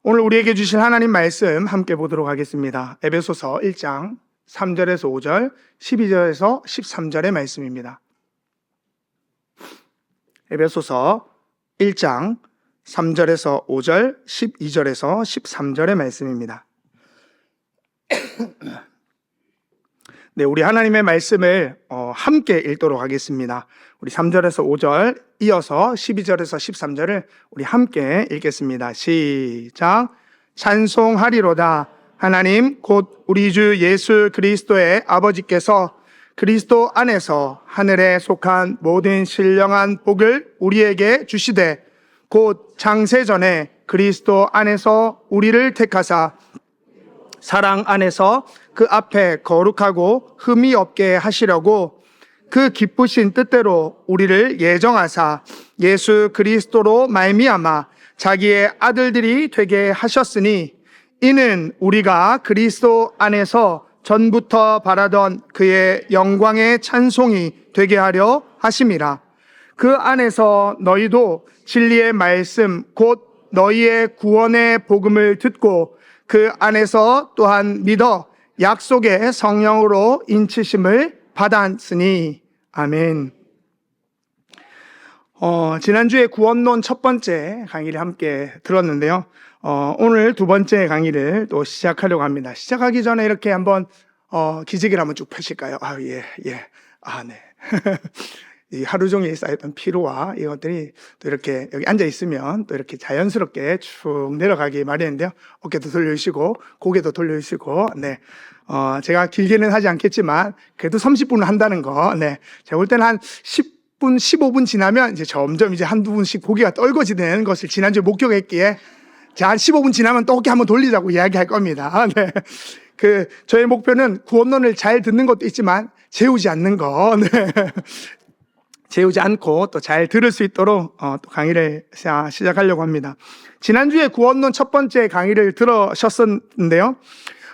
오늘 우리에게 주신 하나님 말씀 함께 보도록 하겠습니다. 에베소서 1장 3절에서 5절, 12절에서 13절의 말씀입니다. 에베소서 1장 3절에서 5절, 12절에서 13절의 말씀입니다. 네, 우리 하나님의 말씀을 함께 읽도록 하겠습니다. 우리 3절에서 5절, 이어서 12절에서 13절을 우리 함께 읽겠습니다. 시작. 찬송하리로다. 하나님 곧 우리 주 예수 그리스도의 아버지께서 그리스도 안에서 하늘에 속한 모든 신령한 복을 우리에게 주시되 곧 창세전에 그리스도 안에서 우리를 택하사 사랑 안에서 그 앞에 거룩하고 흠이 없게 하시려고 그 기쁘신 뜻대로 우리를 예정하사 예수 그리스도로 말미암아 자기의 아들들이 되게 하셨으니 이는 우리가 그리스도 안에서 전부터 바라던 그의 영광의 찬송이 되게 하려 하심이라. 그 안에서 너희도 진리의 말씀 곧 너희의 구원의 복음을 듣고 그 안에서 또한 믿어 약속의 성령으로 인치심을 받았으니 아멘. 지난주에 구원론 첫 번째 강의를 함께 들었는데요. 오늘 두 번째 강의를 또 시작하려고 합니다. 시작하기 전에 이렇게 한번 기지개를 한번 쭉 펴실까요? 예. 네. 이 하루 종일 쌓였던 피로와 이것들이 또 이렇게 여기 앉아 있으면 또 이렇게 자연스럽게 쭉 내려가기 마련인데요. 어깨도 돌려주시고 고개도 돌려주시고, 네. 제가 길게는 하지 않겠지만 그래도 30분을 한다는 거, 네. 제가 볼 때는 한 10분, 15분 지나면 이제 점점 이제 한두 분씩 고개가 떨궈지는 것을 지난주에 목격했기에 자, 한 15분 지나면 또 어깨 한번 돌리자고 이야기할 겁니다. 네. 저의 목표는 구원론을 잘 듣는 것도 있지만 재우지 않는 거, 네. 재우지 않고 또 잘 들을 수 있도록 또 강의를 시작하려고 합니다. 지난주에 구원론 첫 번째 강의를 들으셨었는데요.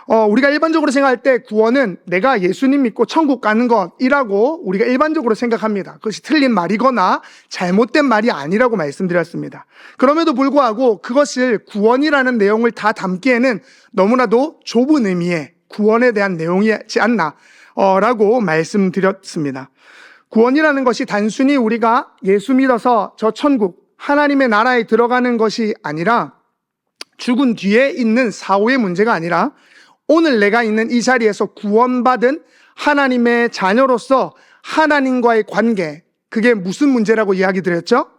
우리가 일반적으로 생각할 때 구원은 내가 예수님 믿고 천국 가는 것이라고 우리가 일반적으로 생각합니다. 그것이 틀린 말이거나 잘못된 말이 아니라고 말씀드렸습니다. 그럼에도 불구하고 그것을 구원이라는 내용을 다 담기에는 너무나도 좁은 의미의 구원에 대한 내용이지 않나 라고 말씀드렸습니다. 구원이라는 것이 단순히 우리가 예수 믿어서 저 천국 하나님의 나라에 들어가는 것이 아니라 죽은 뒤에 있는 사후의 문제가 아니라 오늘 내가 있는 이 자리에서 구원받은 하나님의 자녀로서 하나님과의 관계, 그게 무슨 문제라고 이야기 드렸죠?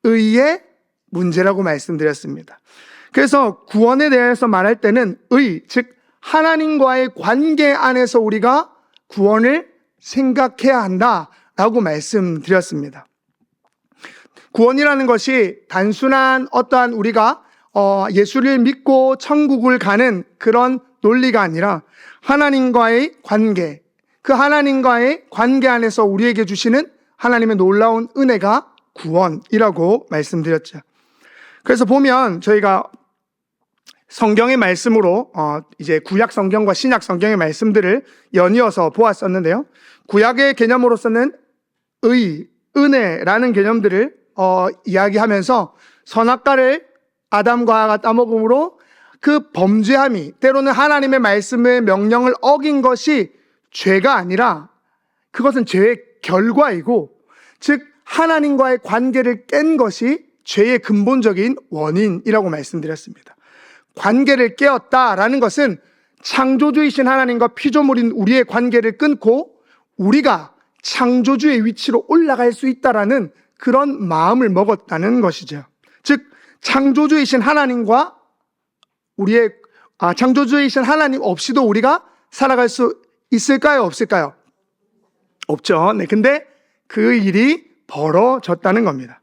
의의 문제라고 말씀드렸습니다. 그래서 구원에 대해서 말할 때는 의, 즉 하나님과의 관계 안에서 우리가 구원을 생각해야 한다라고 말씀드렸습니다. 구원이라는 것이 단순한 어떠한 우리가 예수를 믿고 천국을 가는 그런 논리가 아니라 하나님과의 관계, 그 하나님과의 관계 안에서 우리에게 주시는 하나님의 놀라운 은혜가 구원이라고 말씀드렸죠. 그래서 보면 저희가 성경의 말씀으로 이제 구약 성경과 신약 성경의 말씀들을 연이어서 보았었는데요. 구약의 개념으로서는 의, 은혜라는 개념들을 이야기하면서 선악과를 아담과 하와가 따먹음으로 그 범죄함이 때로는 하나님의 말씀의 명령을 어긴 것이 죄가 아니라 그것은 죄의 결과이고, 즉 하나님과의 관계를 깬 것이 죄의 근본적인 원인이라고 말씀드렸습니다. 관계를 깨었다라는 것은 창조주이신 하나님과 피조물인 우리의 관계를 끊고 우리가 창조주의 위치로 올라갈 수 있다라는 그런 마음을 먹었다는 것이죠. 즉 창조주이신 하나님과 창조주이신 하나님 없이도 우리가 살아갈 수 있을까요? 없을까요? 없죠. 네, 근데 그 일이 벌어졌다는 겁니다.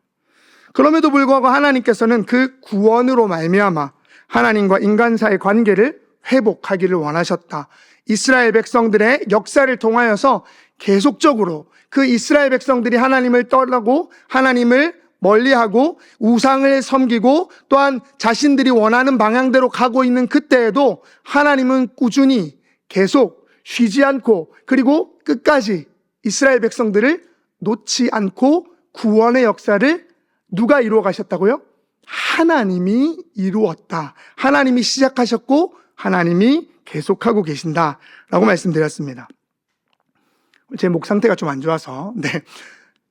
그럼에도 불구하고 하나님께서는 그 구원으로 말미암아 하나님과 인간 사이의 관계를 회복하기를 원하셨다. 이스라엘 백성들의 역사를 통하여서 계속적으로 그 이스라엘 백성들이 하나님을 떠나고 하나님을 멀리하고 우상을 섬기고 또한 자신들이 원하는 방향대로 가고 있는 그때에도 하나님은 꾸준히 계속 쉬지 않고 그리고 끝까지 이스라엘 백성들을 놓지 않고 구원의 역사를 누가 이루어 가셨다고요? 하나님이 이루었다. 하나님이 시작하셨고 하나님이 계속하고 계신다라고 말씀드렸습니다. 제 목 상태가 좀 안 좋아서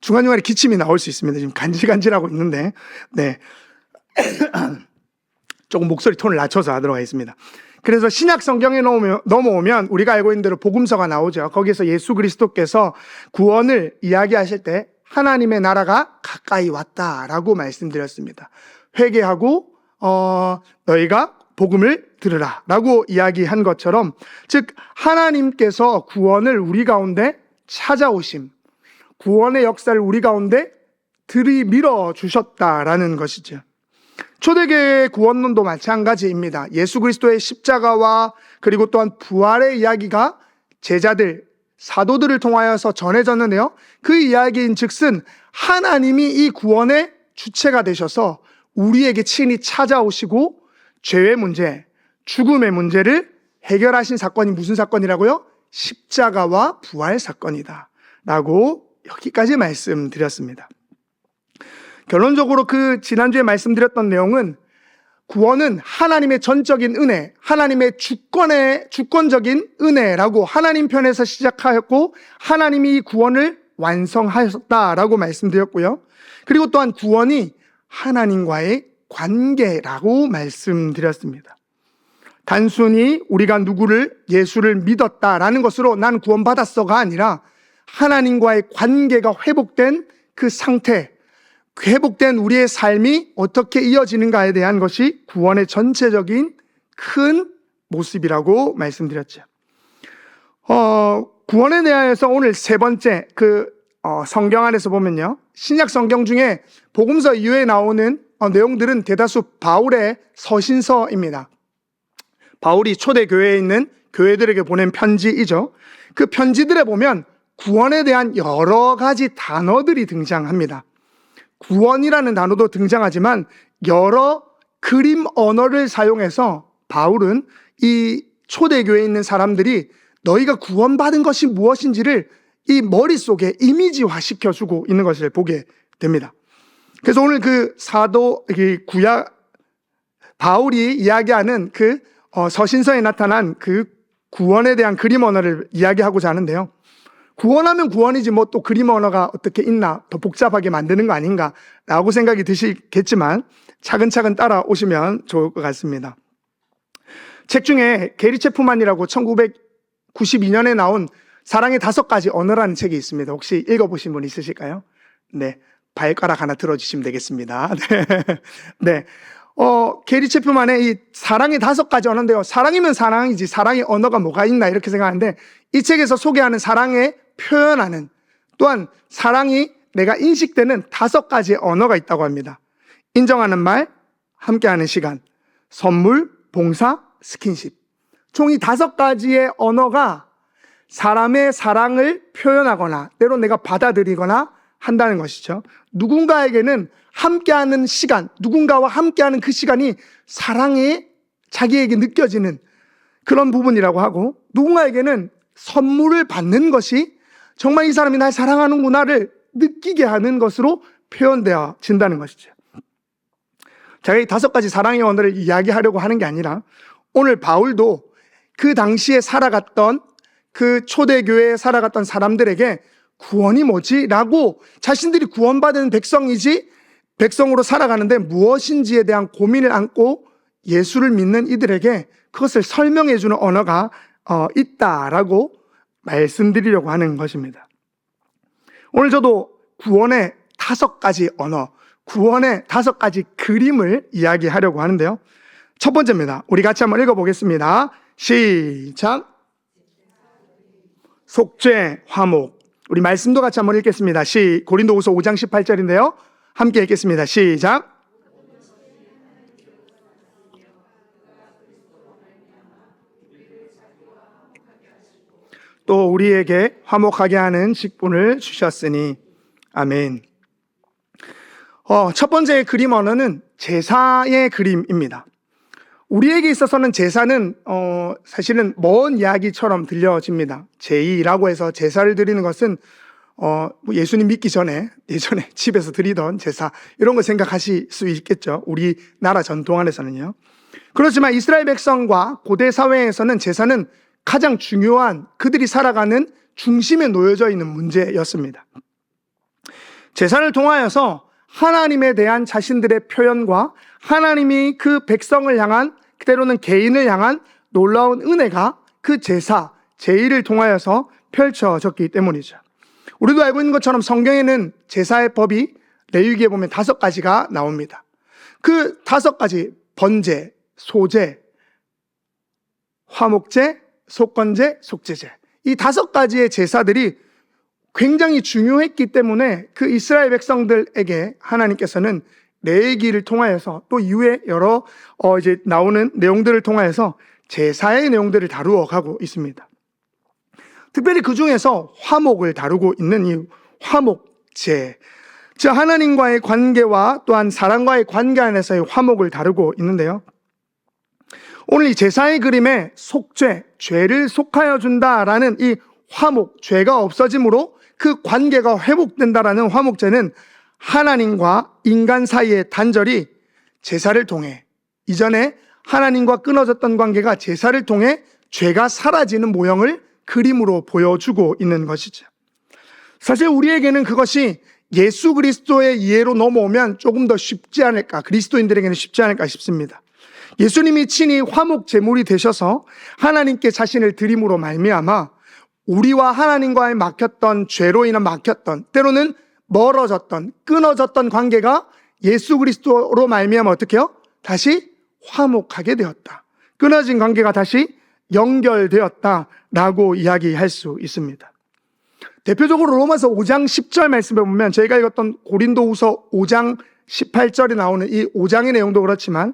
중간중간에 기침이 나올 수 있습니다. 지금 간질간질하고 있는데 조금 목소리 톤을 낮춰서 하도록 하겠습니다. 그래서 신약 성경에 넘어오면 우리가 알고 있는 대로 복음서가 나오죠. 거기에서 예수 그리스도께서 구원을 이야기하실 때 하나님의 나라가 가까이 왔다라고 말씀드렸습니다. 회개하고 너희가 복음을 들으라 라고 이야기한 것처럼, 즉 하나님께서 구원을 우리 가운데 찾아오심, 구원의 역사를 우리 가운데 들이밀어 주셨다라는 것이죠. 초대교회의 구원론도 마찬가지입니다. 예수 그리스도의 십자가와 그리고 또한 부활의 이야기가 제자들, 사도들을 통하여서 전해졌는데요, 그 이야기인 즉슨 하나님이 이 구원의 주체가 되셔서 우리에게 친히 찾아오시고 죄의 문제, 죽음의 문제를 해결하신 사건이 무슨 사건이라고요? 십자가와 부활 사건이다 라고 여기까지 말씀드렸습니다. 결론적으로 그 지난주에 말씀드렸던 내용은, 구원은 하나님의 전적인 은혜, 하나님의 주권적인 은혜라고 하나님 편에서 시작하였고 하나님이 이 구원을 완성하셨다라고 말씀드렸고요. 그리고 또한 구원이 하나님과의 관계라고 말씀드렸습니다. 단순히 우리가 예수를 믿었다라는 것으로 난 구원받았어가 아니라 하나님과의 관계가 회복된 그 상태, 회복된 우리의 삶이 어떻게 이어지는가에 대한 것이 구원의 전체적인 큰 모습이라고 말씀드렸죠. 구원에 대해서 오늘 세 번째 성경 안에서 보면요, 신약 성경 중에 복음서 이후에 나오는 내용들은 대다수 바울의 서신서입니다. 바울이 초대교회에 있는 교회들에게 보낸 편지이죠. 그 편지들에 보면 구원에 대한 여러 가지 단어들이 등장합니다. 구원이라는 단어도 등장하지만 여러 그림 언어를 사용해서 바울은 이 초대교회에 있는 사람들이 너희가 구원받은 것이 무엇인지를 이 머릿속에 이미지화 시켜주고 있는 것을 보게 됩니다. 그래서 오늘 바울이 이야기하는 서신서에 나타난 그 구원에 대한 그림 언어를 이야기하고자 하는데요, 구원하면 구원이지 뭐 또 그림 언어가 어떻게 있나, 더 복잡하게 만드는 거 아닌가 라고 생각이 드시겠지만 차근차근 따라오시면 좋을 것 같습니다. 책 중에 게리 체프만이라고 1992년에 나온 사랑의 5가지 언어라는 책이 있습니다. 혹시 읽어보신 분 있으실까요? 네, 발가락 하나 들어주시면 되겠습니다. 네. 게리 체프만의 이 사랑의 5가지 언어인데요, 사랑이면 사랑이지 사랑의 언어가 뭐가 있나 이렇게 생각하는데, 이 책에서 소개하는 사랑의 표현하는, 또한 사랑이 내가 인식되는 5가지의 언어가 있다고 합니다. 인정하는 말, 함께하는 시간, 선물, 봉사, 스킨십. 총 이 5가지의 언어가 사람의 사랑을 표현하거나 때로 내가 받아들이거나 한다는 것이죠. 누군가에게는 함께하는 시간, 누군가와 함께하는 그 시간이 사랑이 자기에게 느껴지는 그런 부분이라고 하고, 누군가에게는 선물을 받는 것이 정말 이 사람이 날 사랑하는구나를 느끼게 하는 것으로 표현되어진다는 것이죠. 제가 이 5가지 사랑의 언어를 이야기하려고 하는 게 아니라, 오늘 바울도 그 당시에 살아갔던 그 초대교회에 살아갔던 사람들에게 구원이 뭐지? 라고, 자신들이 구원받은 백성으로 살아가는데 무엇인지에 대한 고민을 안고 예수를 믿는 이들에게 그것을 설명해 주는 언어가 있다라고 말씀드리려고 하는 것입니다. 오늘 저도 구원의 5가지 언어, 구원의 5가지 그림을 이야기하려고 하는데요, 첫 번째입니다. 우리 같이 한번 읽어보겠습니다. 시작. 속죄, 화목. 우리 말씀도 같이 한번 읽겠습니다. 고린도후서 5장 18절인데요 함께 읽겠습니다. 시작. 또 우리에게 화목하게 하는 직분을 주셨으니. 아멘. 첫 번째 그림 언어는 제사의 그림입니다. 우리에게 있어서는 제사는 사실은 먼 이야기처럼 들려집니다. 제의라고 해서 제사를 드리는 것은 뭐 예수님 믿기 전에 예전에 집에서 드리던 제사 이런 거 생각하실 수 있겠죠. 우리나라 전통 안에서는요. 그렇지만 이스라엘 백성과 고대 사회에서는 제사는 가장 중요한 그들이 살아가는 중심에 놓여져 있는 문제였습니다. 제사를 통하여서 하나님에 대한 자신들의 표현과 하나님이 그 백성을 향한, 그대로는 개인을 향한 놀라운 은혜가 그 제사, 제의를 통하여서 펼쳐졌기 때문이죠. 우리도 알고 있는 것처럼 성경에는 제사의 법이 레위기에 보면 5가지가 나옵니다. 그 5가지, 번제, 소제, 화목제, 속건제, 속죄제, 이 5가지의 제사들이 굉장히 중요했기 때문에 그 이스라엘 백성들에게 하나님께서는 레위기를 통하여서 또 이후에 여러 이제 나오는 내용들을 통하여서 제사의 내용들을 다루어 가고 있습니다. 특별히 그 중에서 화목을 다루고 있는 이 화목제, 즉 하나님과의 관계와 또한 사람과의 관계 안에서의 화목을 다루고 있는데요. 오늘 이 제사의 그림에 속죄, 죄를 속하여 준다라는 이 화목, 죄가 없어짐으로 그 관계가 회복된다라는 화목제는 하나님과 인간 사이의 단절이 제사를 통해, 이전에 하나님과 끊어졌던 관계가 제사를 통해 죄가 사라지는 모형을 그림으로 보여주고 있는 것이죠. 사실 우리에게는 그것이 예수 그리스도의 이해로 넘어오면 조금 더 쉽지 않을까, 그리스도인들에게는 쉽지 않을까 싶습니다. 예수님이 친히 화목 제물이 되셔서 하나님께 자신을 드림으로 말미암아 우리와 하나님과의 막혔던, 죄로 인한 막혔던, 때로는 멀어졌던, 끊어졌던 관계가 예수 그리스도로 말미암아 어떻게 해요? 다시 화목하게 되었다. 끊어진 관계가 다시 연결되었다라고 이야기할 수 있습니다. 대표적으로 로마서 5장 10절 말씀을 보면, 저희가 읽었던 고린도후서 5장 18절에 나오는 이 5장의 내용도 그렇지만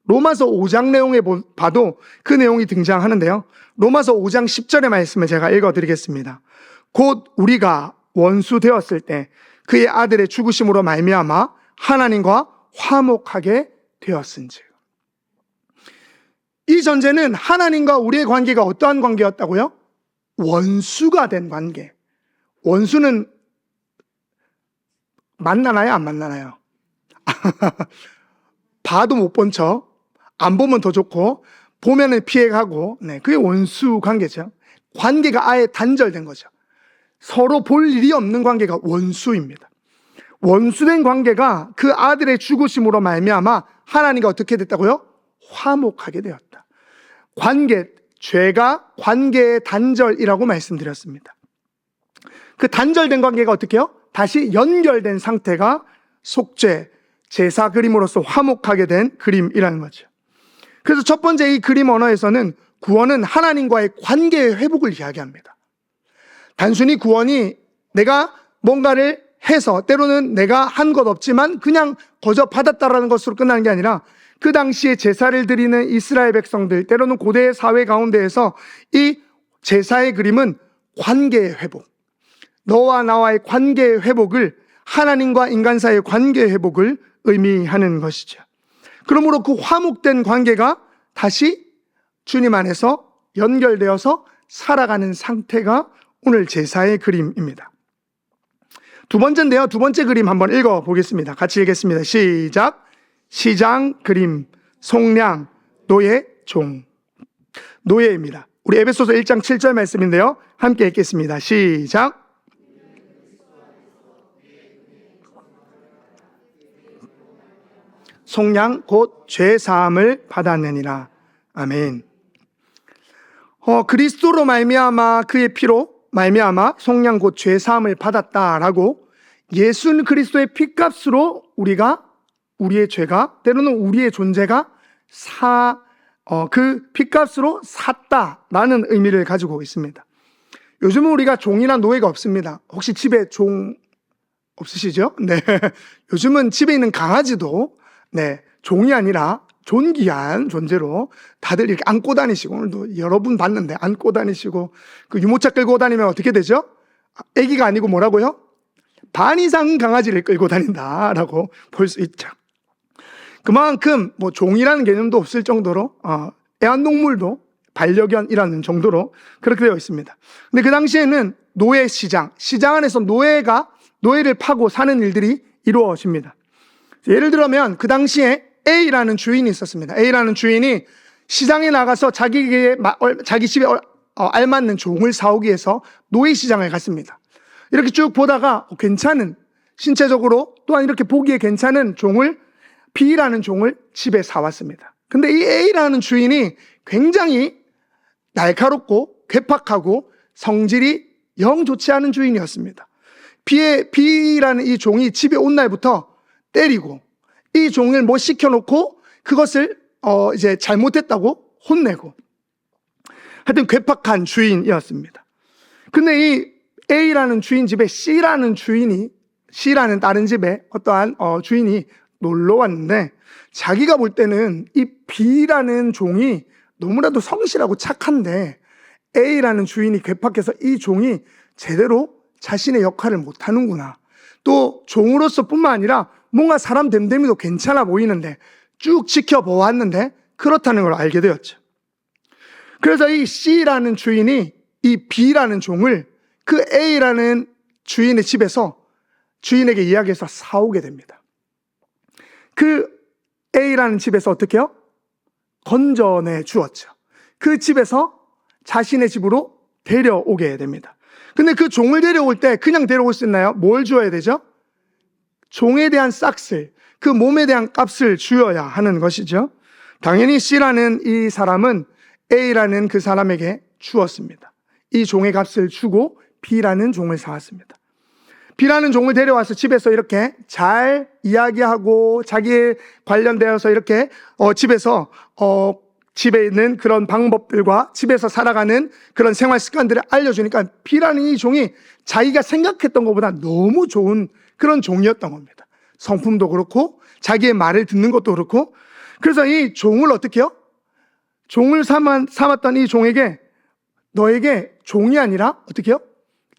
로마서 5장 내용에 봐도 그 내용이 등장하는데요. 로마서 5장 10절의 말씀을 제가 읽어드리겠습니다. 곧 우리가 원수 되었을 때 그의 아들의 죽으심으로 말미암아 하나님과 화목하게 되었은즉. 이 전제는 하나님과 우리의 관계가 어떠한 관계였다고요? 원수가 된 관계. 원수는 만나나요? 안 만나나요? 봐도 못 본 척, 안 보면 더 좋고, 보면은 피해가고, 그게 원수 관계죠. 관계가 아예 단절된 거죠. 서로 볼 일이 없는 관계가 원수입니다. 원수된 관계가 그 아들의 죽으심으로 말미암아 하나님과 어떻게 됐다고요? 화목하게 되었다. 관계, 죄가 관계의 단절이라고 말씀드렸습니다. 그 단절된 관계가 어떻게 해요? 다시 연결된 상태가 속죄, 제사 그림으로서 화목하게 된 그림이라는 거죠. 그래서 첫 번째 이 그림 언어에서는 구원은 하나님과의 관계의 회복을 이야기합니다. 단순히 구원이 내가 뭔가를 해서, 때로는 내가 한 것 없지만 그냥 거저 받았다라는 것으로 끝나는 게 아니라, 그 당시에 제사를 드리는 이스라엘 백성들, 때로는 고대 사회 가운데에서 이 제사의 그림은 관계의 회복, 너와 나와의 관계의 회복을, 하나님과 인간 사이의 관계의 회복을 의미하는 것이죠. 그러므로 그 화목된 관계가 다시 주님 안에서 연결되어서 살아가는 상태가 오늘 제사의 그림입니다. 두 번째인데요. 두 번째 그림 한번 읽어보겠습니다. 같이 읽겠습니다. 시작. 시장 그림, 속량, 노예, 종. 노예입니다. 우리 에베소서 1장 7절 말씀인데요. 함께 읽겠습니다. 시작. 속량 곧 죄사함을 받았느니라. 아멘. 그리스도로 말미암아, 그의 피로 말미암아 속량 곧 죄사함을 받았다라고, 예수 그리스도의 피값으로 우리의 죄가, 때로는 우리의 존재가 그 피값으로 샀다라는 의미를 가지고 있습니다. 요즘은 우리가 종이나 노예가 없습니다. 혹시 집에 종 없으시죠? 네. 요즘은 집에 있는 강아지도 종이 아니라 존귀한 존재로 다들 이렇게 안고 다니시고, 오늘도 여러분 봤는데 안고 다니시고, 그 유모차 끌고 다니면 어떻게 되죠? 아기가 아니고 뭐라고요? 반 이상 강아지를 끌고 다닌다라고 볼 수 있죠. 그만큼 뭐 종이라는 개념도 없을 정도로 애완동물도 반려견이라는 정도로 그렇게 되어 있습니다. 근데 그 당시에는 노예 시장, 시장 안에서 노예를 파고 사는 일들이 이루어집니다. 예를 들면 그 당시에 A라는 주인이 있었습니다. A라는 주인이 시장에 나가서 자기 집에 알맞는 종을 사오기 위해서 노예 시장을 갔습니다. 이렇게 쭉 보다가 괜찮은, 신체적으로 또한 이렇게 보기에 괜찮은 종을, B라는 종을 집에 사왔습니다. 근데 이 A라는 주인이 굉장히 날카롭고 괴팍하고 성질이 영 좋지 않은 주인이었습니다. B라는 이 종이 집에 온 날부터 때리고, 이 종을 뭐 시켜놓고 그것을 이제 잘못했다고 혼내고, 하여튼 괴팍한 주인이었습니다. 근데 이 A라는 주인 집에 C라는 다른 집에 어떠한 주인이 놀러 왔는데, 자기가 볼 때는 이 B라는 종이 너무나도 성실하고 착한데 A라는 주인이 괴팍해서 이 종이 제대로 자신의 역할을 못하는구나, 또 종으로서 뿐만 아니라 뭔가 사람 됨됨이도 괜찮아 보이는데 쭉 지켜보았는데 그렇다는 걸 알게 되었죠. 그래서 이 C라는 주인이 이 B라는 종을 그 A라는 주인의 집에서 주인에게 이야기해서 사오게 됩니다. 그 A라는 집에서 어떻게 해요? 건져내 주었죠. 그 집에서 자신의 집으로 데려오게 됩니다. 근데 그 종을 데려올 때 그냥 데려올 수 있나요? 뭘 주어야 되죠? 종에 대한 싹쓸, 그 몸에 대한 값을 주어야 하는 것이죠. 당연히 C라는 이 사람은 A라는 그 사람에게 주었습니다. 이 종의 값을 주고 B라는 종을 사왔습니다. B라는 종을 데려와서 집에서 이렇게 잘 이야기하고 자기에 관련되어서 이렇게 집에서 집에 있는 그런 방법들과 집에서 살아가는 그런 생활 습관들을 알려주니까 B라는 이 종이 자기가 생각했던 것보다 너무 좋은 그런 종이었던 겁니다. 성품도 그렇고 자기의 말을 듣는 것도 그렇고. 그래서 이 종을 어떻게 해요? 종을 삼았던 이 종에게 너에게 종이 아니라 어떻게 해요?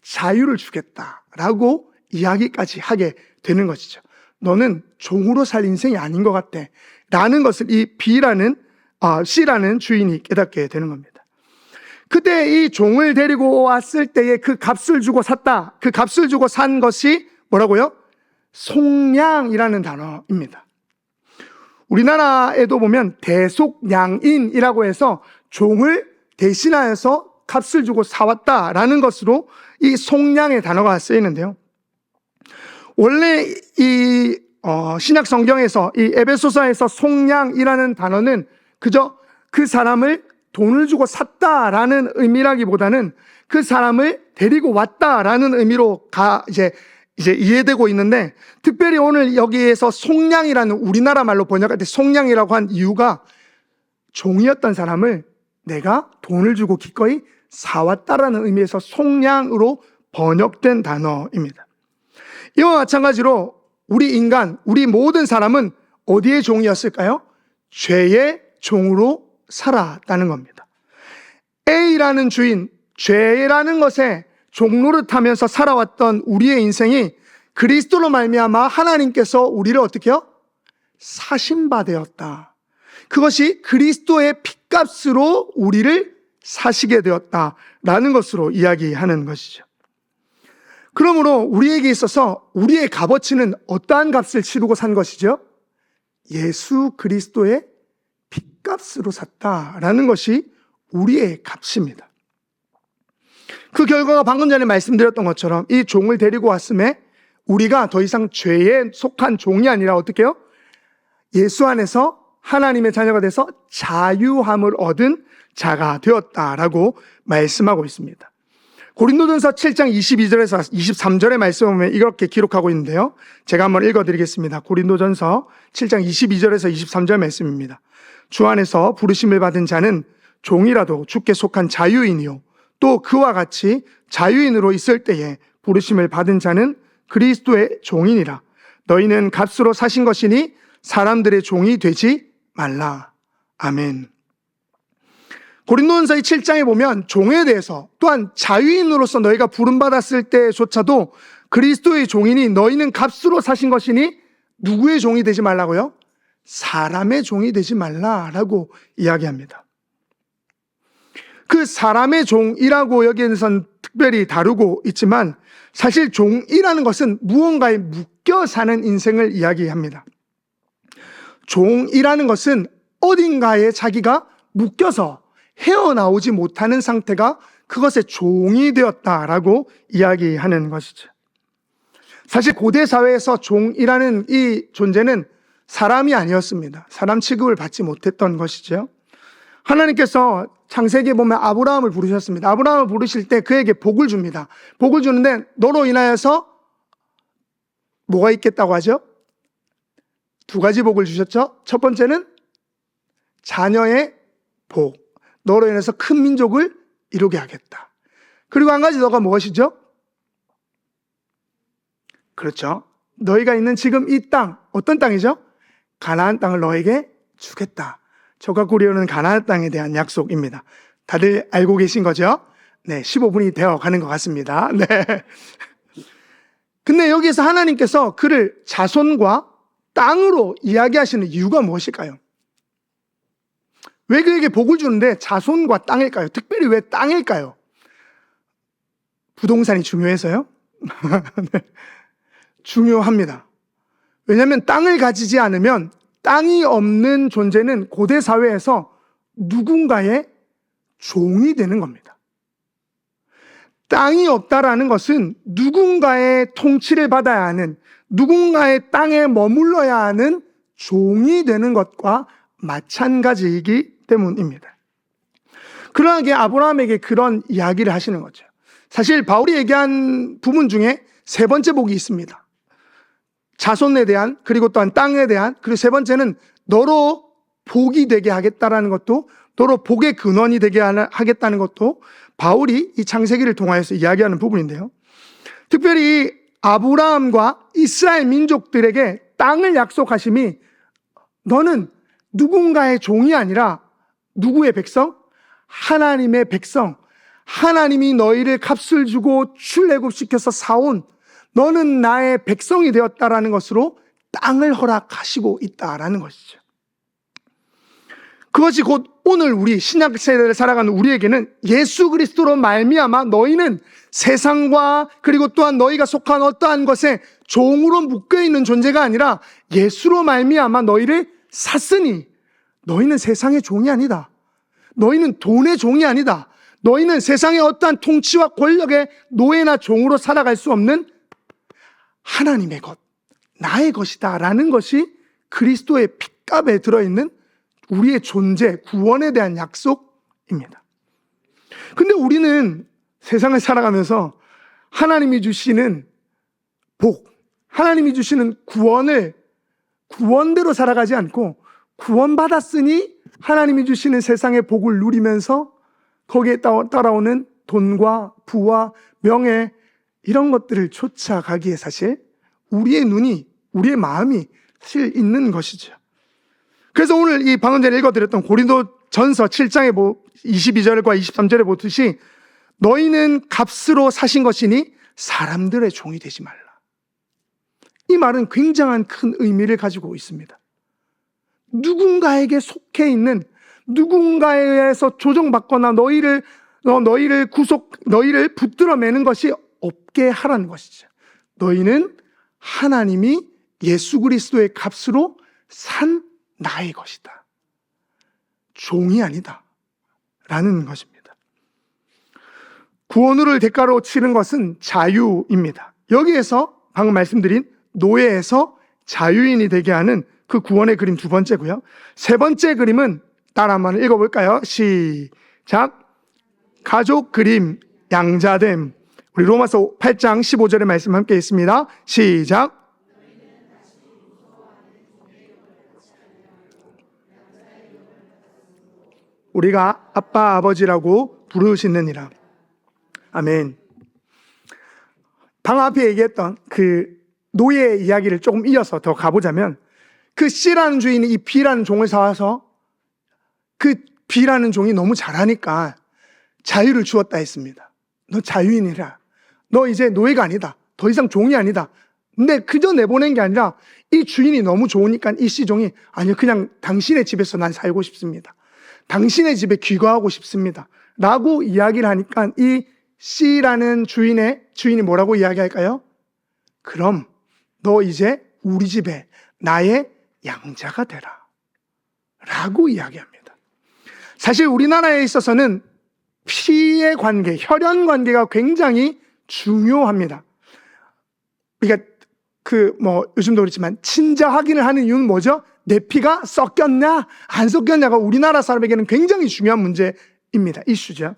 자유를 주겠다라고 이야기까지 하게 되는 것이죠. 너는 종으로 살 인생이 아닌 것 같아 라는 것을 이 C라는 주인이 깨닫게 되는 겁니다. 그때 이 종을 데리고 왔을 때에 그 값을 주고 샀다, 그 값을 주고 산 것이 뭐라고요? 속량이라는 단어입니다. 우리나라에도 보면 대속량인이라고 해서 종을 대신하여서 값을 주고 사왔다라는 것으로 이 속량의 단어가 쓰이는데요. 원래 이 신약 성경에서 이 에베소서에서 속량이라는 단어는 그저 그 사람을 돈을 주고 샀다라는 의미라기보다는 그 사람을 데리고 왔다라는 의미로 이제 이해되고 있는데, 특별히 오늘 여기에서 속량이라는 우리나라 말로 번역할 때 속량이라고 한 이유가 종이었던 사람을 내가 돈을 주고 기꺼이 사왔다라는 의미에서 속량으로 번역된 단어입니다. 이와 마찬가지로 우리 모든 사람은 어디의 종이었을까요? 죄의 종으로 살았다는 겁니다. A라는 주인, 죄라는 것에 종노릇하면서 살아왔던 우리의 인생이 그리스도로 말미암아 하나님께서 우리를 어떻게 해요? 사신 바 되었다. 그것이 그리스도의 핏값으로 우리를 사시게 되었다라는 것으로 이야기하는 것이죠. 그러므로 우리에게 있어서 우리의 값어치는 어떠한 값을 치르고 산 것이죠? 예수 그리스도의 핏값으로 샀다라는 것이 우리의 값입니다. 그 결과가 방금 전에 말씀드렸던 것처럼 이 종을 데리고 왔음에 우리가 더 이상 죄에 속한 종이 아니라 어떻게 해요? 예수 안에서 하나님의 자녀가 돼서 자유함을 얻은 자가 되었다라고 말씀하고 있습니다. 고린도전서 7장 22절에서 23절의 말씀을 보면 이렇게 기록하고 있는데요. 제가 한번 읽어드리겠습니다. 고린도전서 7장 22절에서 23절 말씀입니다. 주 안에서 부르심을 받은 자는 종이라도 주께 속한 자유인이요, 또 그와 같이 자유인으로 있을 때에 부르심을 받은 자는 그리스도의 종이니라. 너희는 값으로 사신 것이니 사람들의 종이 되지 말라. 아멘. 고린도전서의 7장에 보면 종에 대해서, 또한 자유인으로서 너희가 부름받았을 때조차도 그리스도의 종이니 너희는 값으로 사신 것이니 누구의 종이 되지 말라고요? 사람의 종이 되지 말라라고 이야기합니다. 그 사람의 종이라고 여기에선 특별히 다루고 있지만 사실 종이라는 것은 무언가에 묶여 사는 인생을 이야기합니다. 종이라는 것은 어딘가에 자기가 묶여서 헤어나오지 못하는 상태가 그것의 종이 되었다라고 이야기하는 것이죠. 사실 고대 사회에서 종이라는 이 존재는 사람이 아니었습니다. 사람 취급을 받지 못했던 것이죠. 하나님께서 창세기에 보면 아브라함을 부르셨습니다. 아브라함을 부르실 때 그에게 복을 줍니다. 복을 주는데 너로 인하여서 뭐가 있겠다고 하죠? 두 가지 복을 주셨죠. 첫 번째는 자녀의 복. 너로 인해서 큰 민족을 이루게 하겠다. 그리고 한 가지 더가 무엇이죠? 그렇죠. 너희가 있는 지금 이 땅, 어떤 땅이죠? 가나안 땅을 너에게 주겠다. 저가 꾸려오는 가나안 땅에 대한 약속입니다. 다들 알고 계신 거죠? 네, 15분이 되어 가는 것 같습니다. 네. 근데 여기에서 하나님께서 그를 자손과 땅으로 이야기하시는 이유가 무엇일까요? 왜 그에게 복을 주는데 자손과 땅일까요? 특별히 왜 땅일까요? 부동산이 중요해서요? 네. 중요합니다. 왜냐하면 땅을 가지지 않으면 땅이 없는 존재는 고대 사회에서 누군가의 종이 되는 겁니다. 땅이 없다라는 것은 누군가의 통치를 받아야 하는, 누군가의 땅에 머물러야 하는 종이 되는 것과 마찬가지이기 때문입니다. 그러하게 아브라함에게 그런 이야기를 하시는 거죠. 사실 바울이 얘기한 부분 중에 세 번째 복이 있습니다. 자손에 대한, 그리고 또한 땅에 대한, 그리고 세 번째는 너로 복이 되게 하겠다라는 것도, 너로 복의 근원이 되게 하겠다는 것도 바울이 이 창세기를 통하여서 이야기하는 부분인데요. 특별히 아브라함과 이스라엘 민족들에게 땅을 약속하심이 너는 누군가의 종이 아니라 누구의 백성? 하나님의 백성. 하나님이 너희를 값을 주고 출애굽시켜서 사온 너는 나의 백성이 되었다라는 것으로 땅을 허락하시고 있다라는 것이죠. 그것이 곧 오늘 우리 신약 세대를 살아가는 우리에게는 예수 그리스도로 말미암아 너희는 세상과 그리고 또한 너희가 속한 어떠한 것에 종으로 묶여있는 존재가 아니라 예수로 말미암아 너희를 샀으니 너희는 세상의 종이 아니다. 너희는 돈의 종이 아니다. 너희는 세상의 어떠한 통치와 권력의 노예나 종으로 살아갈 수 없는 하나님의 것, 나의 것이다 라는 것이 그리스도의 핏값에 들어있는 우리의 존재, 구원에 대한 약속입니다. 근데 우리는 세상을 살아가면서 하나님이 주시는 복, 하나님이 주시는 구원을 구원대로 살아가지 않고 구원받았으니 하나님이 주시는 세상의 복을 누리면서 거기에 따라오는 돈과 부와 명예 이런 것들을 쫓아가기에 사실 우리의 눈이, 우리의 마음이 사실 있는 것이죠. 그래서 오늘 이 방금 전에 읽어드렸던 고린도전서 7장의 22절과 23절에 보듯이 너희는 값으로 사신 것이니 사람들의 종이 되지 말라. 이 말은 굉장한 큰 의미를 가지고 있습니다. 누군가에게 속해 있는, 누군가에 의해서 조정받거나 너희를 붙들어 매는 것이 없게 하라는 것이죠. 너희는 하나님이 예수 그리스도의 값으로 산 나의 것이다. 종이 아니다. 라는 것입니다. 구원을 대가로 치른 것은 자유입니다. 여기에서 방금 말씀드린 노예에서 자유인이 되게 하는 그 구원의 그림 두 번째고요. 세 번째 그림은 따라 한번 읽어볼까요? 시작. 가족 그림, 양자됨. 우리 로마서 8장 15절의 말씀 함께 있습니다. 시작. 우리가 아빠 아버지라고 부르시느니라. 아멘. 방금 앞에 얘기했던 그 노예 이야기를 조금 이어서 더 가보자면 그 C라는 주인이 이 B라는 종을 사와서 그 B라는 종이 너무 잘하니까 자유를 주었다 했습니다. 너 자유인이라. 너 이제 노예가 아니다. 더 이상 종이 아니다. 근데 그저 내보낸 게 아니라 이 주인이 너무 좋으니까 이 C종이 아니요, 그냥 당신의 집에서 난 살고 싶습니다. 당신의 집에 귀가하고 싶습니다. 라고 이야기를 하니까 이 C라는 주인이 뭐라고 이야기할까요? 그럼 너 이제 우리 집에 나의 양자가 되라 라고 이야기합니다. 사실 우리나라에 있어서는 피의 관계, 혈연 관계가 굉장히 중요합니다. 그러니까 요즘도 그렇지만 친자 확인을 하는 이유는 뭐죠? 내 피가 섞였냐 안 섞였냐가 우리나라 사람에게는 굉장히 중요한 문제입니다. 이슈죠.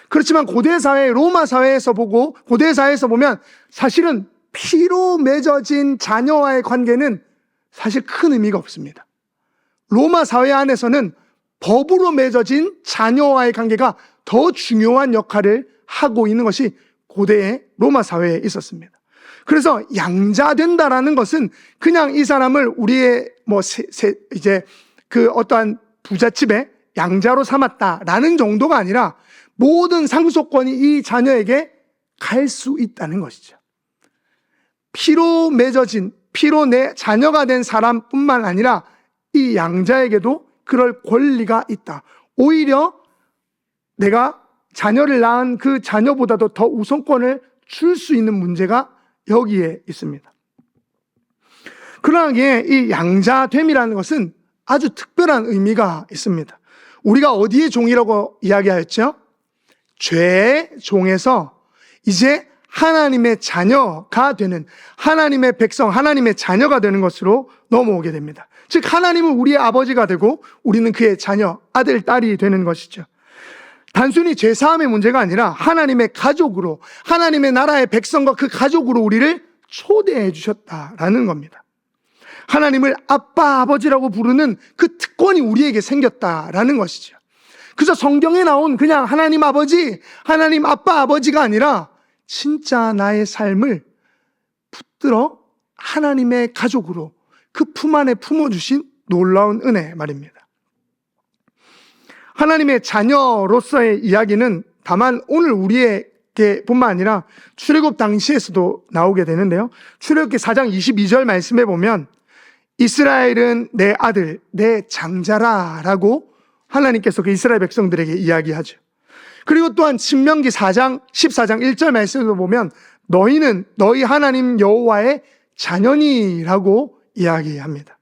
그렇지만 고대 사회, 로마 사회에서 보면 사실은 피로 맺어진 자녀와의 관계는 사실 큰 의미가 없습니다. 로마 사회 안에서는 법으로 맺어진 자녀와의 관계가 더 중요한 역할을 하고 있는 것이 고대의 로마 사회에 있었습니다. 그래서 양자된다라는 것은 그냥 이 사람을 우리의 어떠한 부잣집의 양자로 삼았다라는 정도가 아니라 모든 상속권이 이 자녀에게 갈 수 있다는 것이죠. 피로 맺어진, 피로 내 자녀가 된 사람뿐만 아니라 이 양자에게도 그럴 권리가 있다. 오히려 내가 자녀를 낳은 그 자녀보다도 더 우선권을 줄 수 있는 문제가 여기에 있습니다. 그러나 이 양자됨이라는 것은 아주 특별한 의미가 있습니다. 우리가 어디의 종이라고 이야기하였죠? 죄의 종에서 이제 하나님의 자녀가 되는, 하나님의 백성, 하나님의 자녀가 되는 것으로 넘어오게 됩니다. 즉 하나님은 우리의 아버지가 되고 우리는 그의 자녀, 아들, 딸이 되는 것이죠. 단순히 죄사함의 문제가 아니라 하나님의 가족으로, 하나님의 나라의 백성과 그 가족으로 우리를 초대해 주셨다라는 겁니다. 하나님을 아빠, 아버지라고 부르는 그 특권이 우리에게 생겼다라는 것이죠. 그래서 성경에 나온 그냥 하나님 아버지, 하나님 아빠, 아버지가 아니라 진짜 나의 삶을 붙들어 하나님의 가족으로 그 품 안에 품어주신 놀라운 은혜 말입니다. 하나님의 자녀로서의 이야기는 다만 오늘 우리에게 뿐만 아니라 출애굽 당시에서도 나오게 되는데요. 출애굽기 4장 22절 말씀에 보면 이스라엘은 내 아들, 내 장자라라고 하나님께서 그 이스라엘 백성들에게 이야기하죠. 그리고 또한 신명기 14장 1절 말씀에도 보면 너희는 너희 하나님 여호와의 자녀니라고 이야기합니다.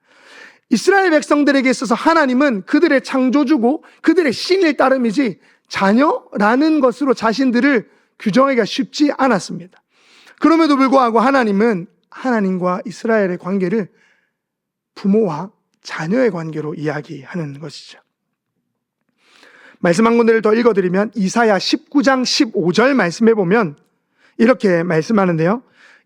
이스라엘 백성들에게 있어서 하나님은 그들의 창조주고 그들의 신일 따름이지 자녀라는 것으로 자신들을 규정하기가 쉽지 않았습니다. 그럼에도 불구하고 하나님은 하나님과 이스라엘의 관계를 부모와 자녀의 관계로 이야기하는 것이죠. 말씀 한 군데를 더 읽어드리면 이사야 19장 15절 말씀해 보면 이렇게 말씀하는데요.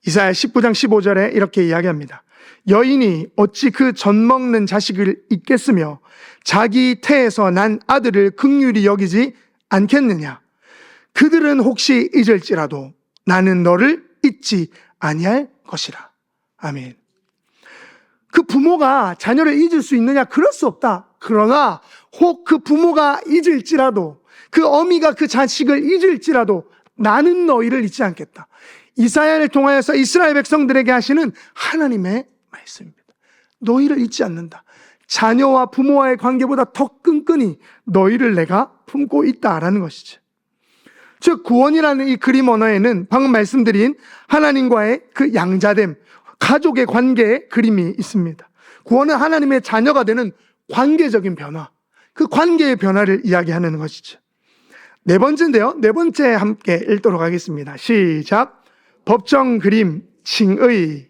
이사야 19장 15절에 이렇게 이야기합니다. 여인이 어찌 그 젖 먹는 자식을 잊겠으며 자기 태에서 난 아들을 긍휼히 여기지 않겠느냐. 그들은 혹시 잊을지라도 나는 너를 잊지 아니할 것이라. 아멘. 그 부모가 자녀를 잊을 수 있느냐? 그럴 수 없다. 그러나 혹 그 부모가 잊을지라도, 그 어미가 그 자식을 잊을지라도 나는 너희를 잊지 않겠다. 이사야를 통하여서 이스라엘 백성들에게 하시는 하나님의 말씀입니다. 너희를 잊지 않는다. 자녀와 부모와의 관계보다 더 끈끈이 너희를 내가 품고 있다라는 것이죠. 즉 구원이라는 이 그림 언어에는 방금 말씀드린 하나님과의 그 양자됨, 가족의 관계의 그림이 있습니다. 구원은 하나님의 자녀가 되는 관계적인 변화, 그 관계의 변화를 이야기하는 것이죠. 네 번째인데요. 네 번째 함께 읽도록 하겠습니다. 시작. 법정 그림 칭의.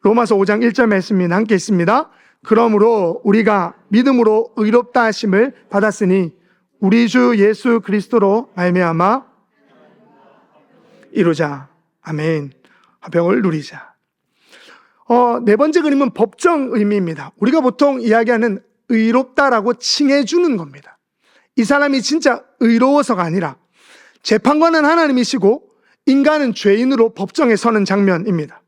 로마서 5장 1절 말씀이 함께 있습니다. 그러므로 우리가 믿음으로 의롭다 하심을 받았으니 우리 주 예수 그리스도로 말미암아 이루자. 아멘. 화평을 누리자. 네 번째 그림은 법정 의미입니다. 우리가 보통 이야기하는 의롭다라고 칭해주는 겁니다. 이 사람이 진짜 의로워서가 아니라 재판관은 하나님이시고 인간은 죄인으로 법정에 서는 장면입니다.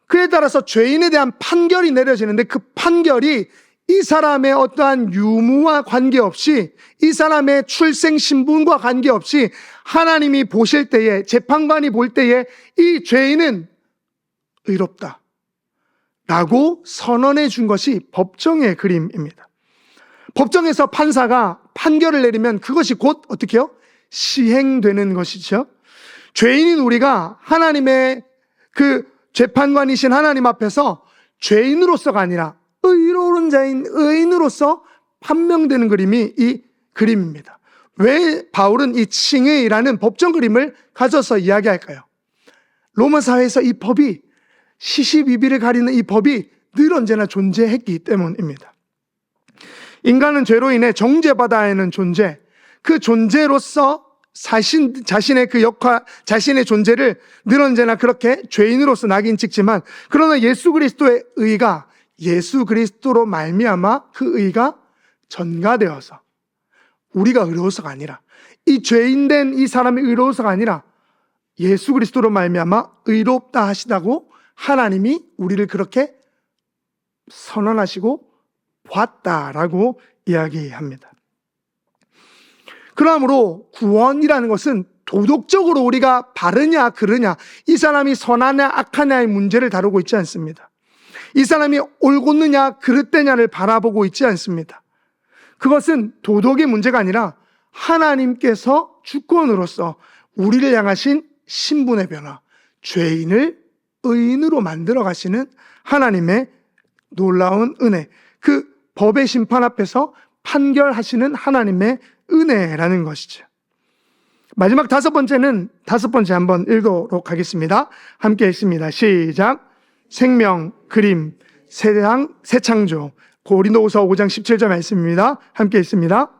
그에 따라서 죄인에 대한 판결이 내려지는데 그 판결이 이 사람의 어떠한 유무와 관계없이, 이 사람의 출생 신분과 관계없이 하나님이 보실 때에, 재판관이 볼 때에 이 죄인은 의롭다 라고 선언해 준 것이 법정의 그림입니다. 법정에서 판사가 판결을 내리면 그것이 곧 어떻게 해요? 시행되는 것이죠. 죄인인 우리가 하나님의 그 재판관이신 하나님 앞에서 죄인으로서가 아니라 의로운 자인 의인으로서 판명되는 그림이 이 그림입니다. 왜 바울은 이 칭의라는 법정 그림을 가져서 이야기할까요? 로마 사회에서 이 법이 시시비비를 가리는 이 법이 늘 언제나 존재했기 때문입니다. 인간은 죄로 인해 정죄받아야 하는 존재, 그 존재로서 자신의 그 역할, 자신의 존재를 늘 언제나 그렇게 죄인으로서 낙인 찍지만, 그러나 예수 그리스도의 의가 예수 그리스도로 말미암아 그 의가 전가되어서 우리가 의로워서가 아니라, 이 죄인된 이 사람이 의로워서가 아니라 예수 그리스도로 말미암아 의롭다 하시다고 하나님이 우리를 그렇게 선언하시고 봤다라고 이야기합니다. 그러므로 구원이라는 것은 도덕적으로 우리가 바르냐 그르냐, 이 사람이 선하냐 악하냐의 문제를 다루고 있지 않습니다. 이 사람이 옳고느냐 그릇되냐를 바라보고 있지 않습니다. 그것은 도덕의 문제가 아니라 하나님께서 주권으로서 우리를 향하신 신분의 변화, 죄인을 의인으로 만들어 가시는 하나님의 놀라운 은혜, 그 법의 심판 앞에서 판결하시는 하나님의 은혜라는 것이죠. 마지막 다섯 번째 한번 읽도록 하겠습니다. 함께 읽습니다. 시작. 생명, 그림, 세상, 새 창조. 고린도후서 5장 17절 말씀입니다. 함께 읽습니다.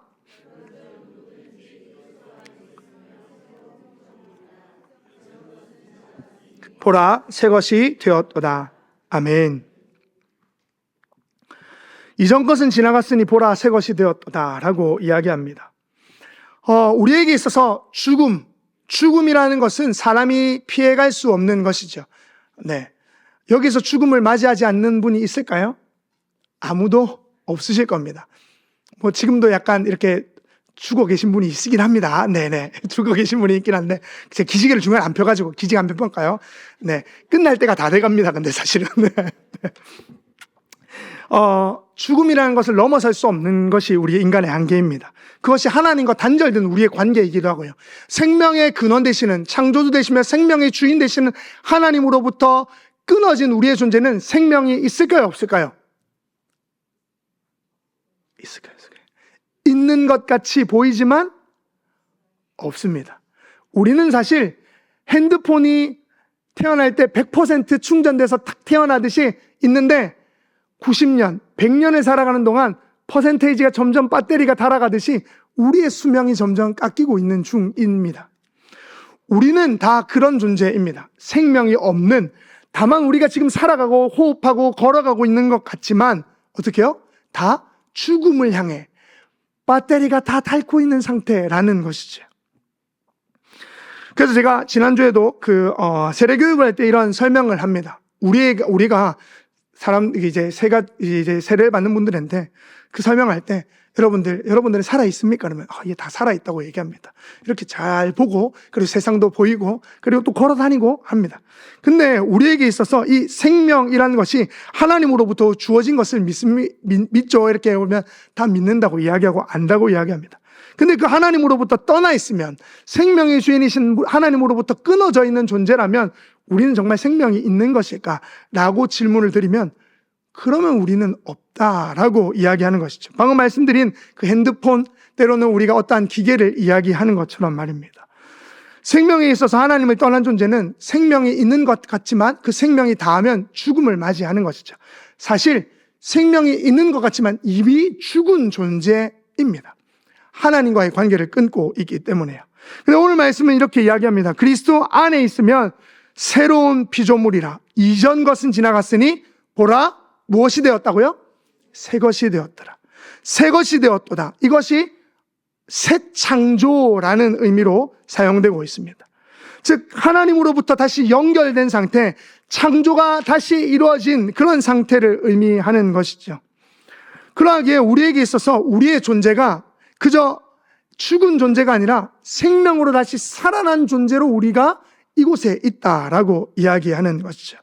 보라, 새 것이 되었도다. 아멘. 이전 것은 지나갔으니 보라, 새 것이 되었도다 라고 이야기합니다. 우리에게 있어서 죽음이라는 것은 사람이 피해갈 수 없는 것이죠. 네. 여기서 죽음을 맞이하지 않는 분이 있을까요? 아무도 없으실 겁니다. 뭐 지금도 약간 이렇게 죽어 계신 분이 있긴 합니다. 네네. 죽어 계신 분이 있긴 한데, 제 기지개를 중간에 안 펴가지고, 기지개 안 펴볼까요? 네. 끝날 때가 다 돼갑니다. 근데 사실은. 네. 죽음이라는 것을 넘어설 수 없는 것이 우리 인간의 한계입니다. 그것이 하나님과 단절된 우리의 관계이기도 하고요. 생명의 근원 되시는, 창조주 되시며 생명의 주인 되시는 하나님으로부터 끊어진 우리의 존재는 생명이 있을까요? 없을까요? 있을까요? 있는 것 같이 보이지만 없습니다. 우리는 사실 핸드폰이 태어날 때 100% 충전돼서 탁 태어나듯이 있는데 90년, 100년을 살아가는 동안 퍼센테이지가 점점 배터리가 닳아가듯이 우리의 수명이 점점 깎이고 있는 중입니다. 우리는 다 그런 존재입니다. 생명이 없는, 다만 우리가 지금 살아가고 호흡하고 걸어가고 있는 것 같지만 어떻게 해요? 다 죽음을 향해 배터리가 다 닳고 있는 상태라는 것이죠. 그래서 제가 지난주에도 세례교육을 할 때 이런 설명을 합니다. 우리가 이제 세례를 받는 분들한테 그 설명할 때 여러분들은 살아있습니까? 그러면 예, 다 살아있다고 얘기합니다. 이렇게 잘 보고, 그리고 세상도 보이고, 그리고 또 걸어 다니고 합니다. 근데 우리에게 있어서 이 생명이라는 것이 하나님으로부터 주어진 것을 믿죠. 이렇게 보면 다 믿는다고 이야기하고 안다고 이야기합니다. 근데 그 하나님으로부터 떠나 있으면, 생명의 주인이신 하나님으로부터 끊어져 있는 존재라면 우리는 정말 생명이 있는 것일까? 라고 질문을 드리면, 그러면 우리는 없다라고 이야기하는 것이죠. 방금 말씀드린 그 핸드폰, 때로는 우리가 어떠한 기계를 이야기하는 것처럼 말입니다. 생명에 있어서 하나님을 떠난 존재는 생명이 있는 것 같지만 그 생명이 다하면 죽음을 맞이하는 것이죠. 사실 생명이 있는 것 같지만 이미 죽은 존재입니다. 하나님과의 관계를 끊고 있기 때문에요. 근데 오늘 말씀은 이렇게 이야기합니다. 그리스도 안에 있으면 새로운 피조물이라. 이전 것은 지나갔으니 보라, 무엇이 되었다고요? 새 것이 되었더라. 새 것이 되었도다. 이것이 새 창조라는 의미로 사용되고 있습니다. 즉 하나님으로부터 다시 연결된 상태, 창조가 다시 이루어진 그런 상태를 의미하는 것이죠. 그러하기에 우리에게 있어서 우리의 존재가 그저 죽은 존재가 아니라 생명으로 다시 살아난 존재로 우리가 이곳에 있다라고 이야기하는 것이죠.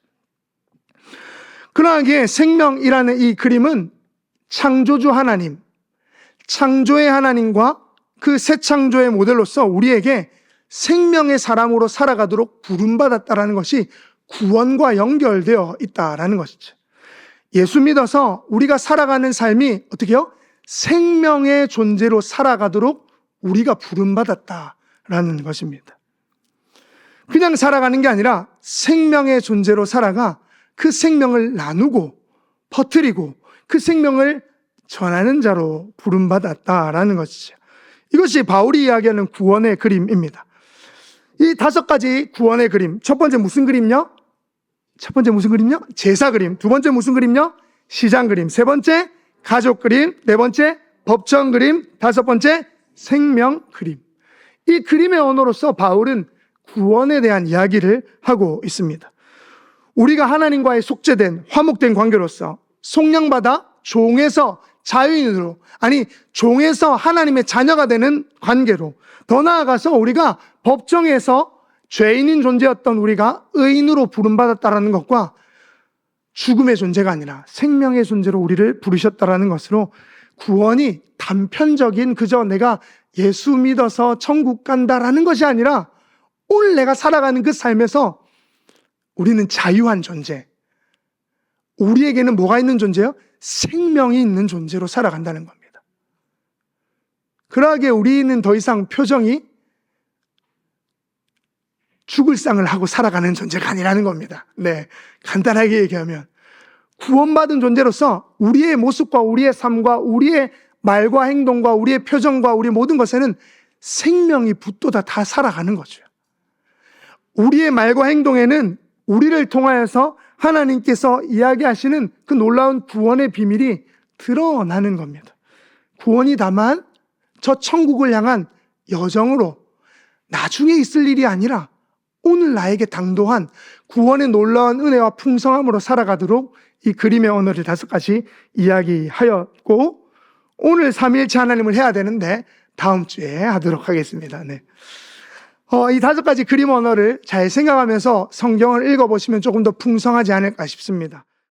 그러하기에 생명이라는 이 그림은 창조주 하나님, 창조의 하나님과 그 새 창조의 모델로서 우리에게 생명의 사람으로 살아가도록 부름받았다라는 것이 구원과 연결되어 있다라는 것이죠. 예수 믿어서 우리가 살아가는 삶이 어떻게 해요? 생명의 존재로 살아가도록 우리가 부름받았다라는 것입니다. 그냥 살아가는 게 아니라 생명의 존재로 살아가 그 생명을 나누고 퍼뜨리고 그 생명을 전하는 자로 부름받았다라는 것이죠. 이것이 바울이 이야기하는 구원의 그림입니다. 이 5가지 구원의 그림. 첫 번째 무슨 그림요? 제사 그림. 두 번째 무슨 그림요? 시장 그림. 세 번째 가족 그림. 네 번째 법정 그림. 다섯 번째 생명 그림. 이 그림의 언어로서 바울은 구원에 대한 이야기를 하고 있습니다. 우리가 하나님과의 속죄된 화목된 관계로서 속량받아 종에서 자유인으로, 아니 종에서 하나님의 자녀가 되는 관계로, 더 나아가서 우리가 법정에서 죄인인 존재였던 우리가 의인으로 부름받았다라는 것과 죽음의 존재가 아니라 생명의 존재로 우리를 부르셨다라는 것으로 구원이 단편적인 그저 내가 예수 믿어서 천국 간다라는 것이 아니라 오늘 내가 살아가는 그 삶에서 우리는 자유한 존재, 우리에게는 뭐가 있는 존재요? 생명이 있는 존재로 살아간다는 겁니다. 그러하게 우리는 더 이상 표정이 죽을 상을 하고 살아가는 존재가 아니라는 겁니다. 네, 간단하게 얘기하면 구원받은 존재로서 우리의 모습과 우리의 삶과 우리의 말과 행동과 우리의 표정과 우리의 모든 것에는 생명이 붙도다 다 살아가는 거죠. 우리의 말과 행동에는 우리를 통하여서 하나님께서 이야기하시는 그 놀라운 구원의 비밀이 드러나는 겁니다. 구원이 다만 저 천국을 향한 여정으로 나중에 있을 일이 아니라 오늘 나에게 당도한 구원의 놀라운 은혜와 풍성함으로 살아가도록 이 그림의 언어를 5가지 이야기하였고, 오늘 삼위일체 하나님을 해야 되는데 다음 주에 하도록 하겠습니다. 네. 이 5가지 그림 언어를 잘 생각하면서 성경을 읽어보시면 조금 더 풍성하지 않을까 싶습니다.